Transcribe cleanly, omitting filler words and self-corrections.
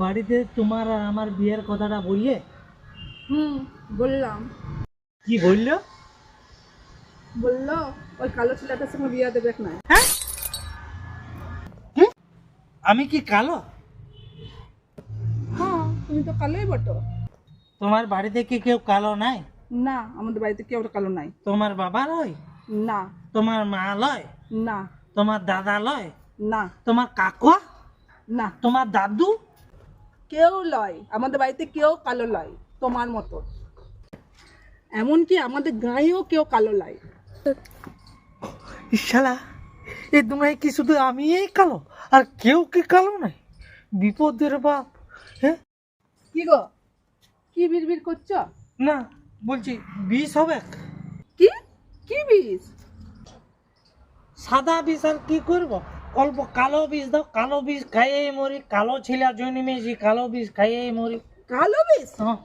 বাড়িতে তোমার আর আমার বিয়ের কথাটা বললে? বললাম। কি বললো? বললো ওই কালো ছেলেটার সঙ্গে বিয়ে দেবে না। হ্যাঁ, কি? আমি কি কালো? হ্যাঁ, তুমি তো কালোই বটো। তোমার বাড়িতে কি কেউ কালো নাই? না, আমাদের বাড়িতে কেউ কালো নাই। তোমার বাবা লয়? না। তোমার মা লয়? না। তোমার দাদা লয়? না। তোমার কাকা? না, তোমার দাদু? কেউ লয়। আমাদের বাড়িতে কেউ কালো লয় তোমার মতো। এমনকি আমাদের গাঁয়েও কেউ কালো লয়। শালা, এ দুনিয়ায় কি শুধু আমিই কালো আর কেউ কি কালো নাই? বিপদের বাপ। হ্যাঁ, কি গো, কি বিড়বিড় করছো? না, বলছি বিষ হবে। কি কি বিষ? সাদা বিষ আর কি করব? অল্প কালো বিষ দাও, কালো বিষ খাইয়েই মরি। কালো ছেলে জন্মেছি, কালো বিষ খাইয়েই মরি। কালো বিষ? হ্যাঁ।